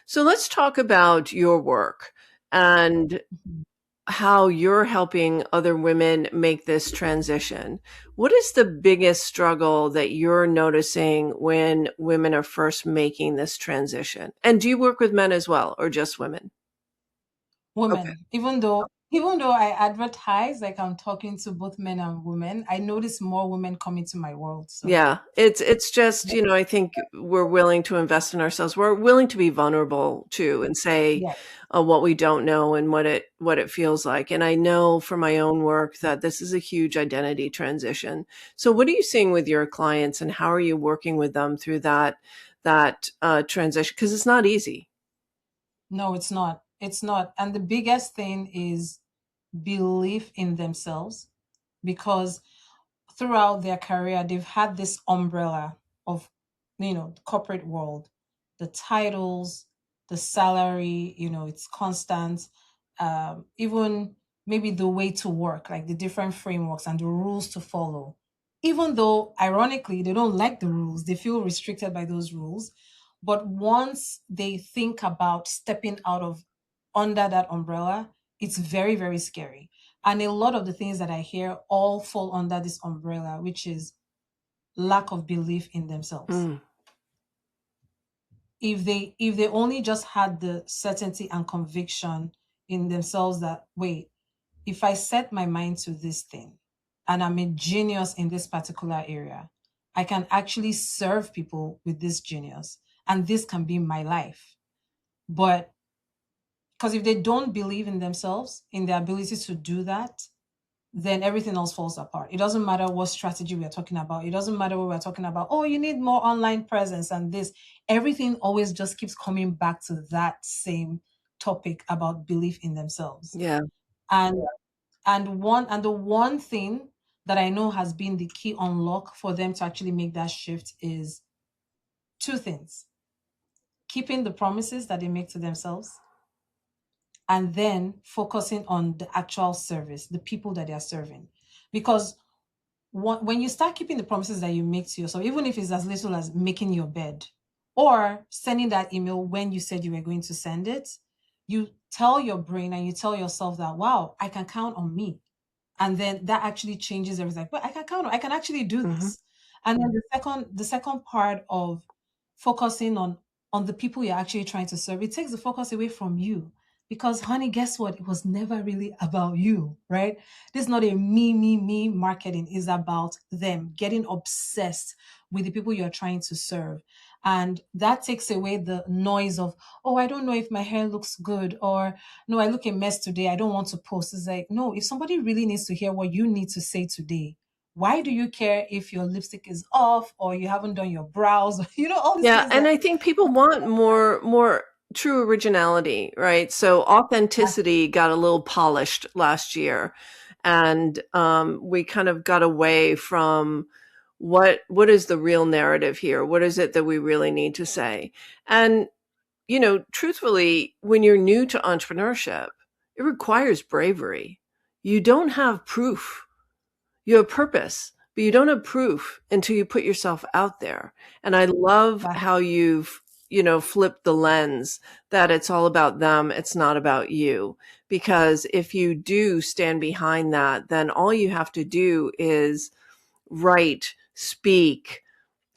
So let's talk about your work and Mhm. how you're helping other women make this transition. What is the biggest struggle that you're noticing when women are first making this transition? And do you work with men as well, or just women? Okay. Women, even though I advertise like I'm talking to both men and women, I notice more women come into my world. So Yeah, it's just, yeah, I think we're willing to invest in ourselves. We're willing to be vulnerable too and say yeah. what we don't know and what it feels like. And I know from my own work that this is a huge identity transition. So what are you seeing with your clients, and how are you working with them through that transition? Because it's not easy. No, it's not. It's not. And the biggest thing is belief in themselves, because throughout their career they've had this umbrella of, the corporate world, the titles, the salary, it's constant. Even maybe the way to work, like the different frameworks and the rules to follow, even though ironically they don't like the rules, they feel restricted by those rules. But once they think about stepping out of under that umbrella, it's very, very scary. And a lot of the things that I hear all fall under this umbrella, which is lack of belief in themselves. Mm. If they only just had the certainty and conviction in themselves that, wait, if I set my mind to this thing and I'm a genius in this particular area, I can actually serve people with this genius, and this can be my life. But because if they don't believe in themselves, in their ability to do that, then everything else falls apart. It doesn't matter what strategy we are talking about. It doesn't matter what we're talking about. Oh, you need more online presence and this. Everything always just keeps coming back to that same topic about belief in themselves. Yeah. And and the one thing that I know has been the key unlock for them to actually make that shift is two things: keeping the promises that they make to themselves, and then focusing on the actual service, the people that they are serving. Because when you start keeping the promises that you make to yourself, even if it's as little as making your bed or sending that email when you said you were going to send it, you tell your brain and you tell yourself that, wow, I can count on me. And then that actually changes everything. Like, well, I can count on, I can actually do Hmm. this. And then the second part of focusing on the people you're actually trying to serve, it takes the focus away from you. Because honey, guess what? It was never really about you, right? This is not a me marketing. It's about them getting obsessed with the people you're trying to serve. And that takes away the noise of, oh, I don't know if my hair looks good, or no, I look a mess today, I don't want to post. It's like, no, if somebody really needs to hear what you need to say today, why do you care if your lipstick is off or you haven't done your brows? All these Yeah, things and that I think people want more true originality, right? So authenticity got a little polished last year, and we kind of got away from what is the real narrative here? What is it that we really need to say? And truthfully, when you're new to entrepreneurship, it requires bravery. You don't have proof. You have purpose, but you don't have proof until you put yourself out there. And I love that how you've, flipped the lens that it's all about them, it's not about you. Because if you do stand behind that, then all you have to do is write, speak,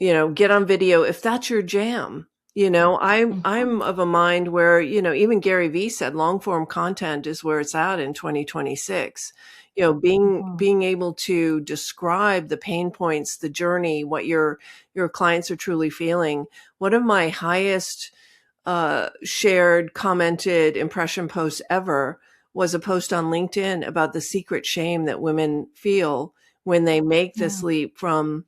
get on video if that's your jam. I'm of a mind where, even Gary Vee said long form content is where it's at in 2026. Mhm. Being able to describe the pain points, the journey, what your clients are truly feeling. One of my highest shared, commented impression posts ever was a post on LinkedIn about the secret shame that women feel when they make this Mhm. leap from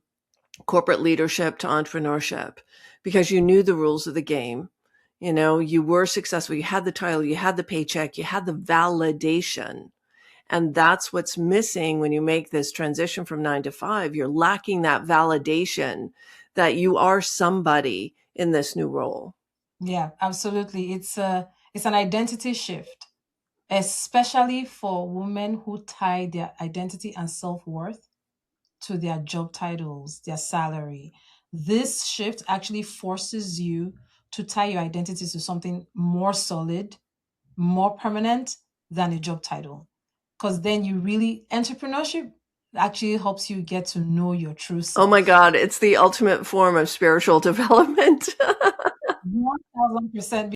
corporate leadership to entrepreneurship, because you knew the rules of the game. You were successful, you had the title, you had the paycheck, you had the validation. And that's what's missing when you make this transition from 9 to 5. You're lacking that validation that you are somebody in this new role. Yeah, absolutely. It's an identity shift, especially for women who tie their identity and self-worth to their job titles, their salary. This shift actually forces you to tie your identity to something more solid, more permanent than a job title. Because then you really, entrepreneurship actually helps you get to know your true Oh my self. God, it's the ultimate form of spiritual development. 1000%.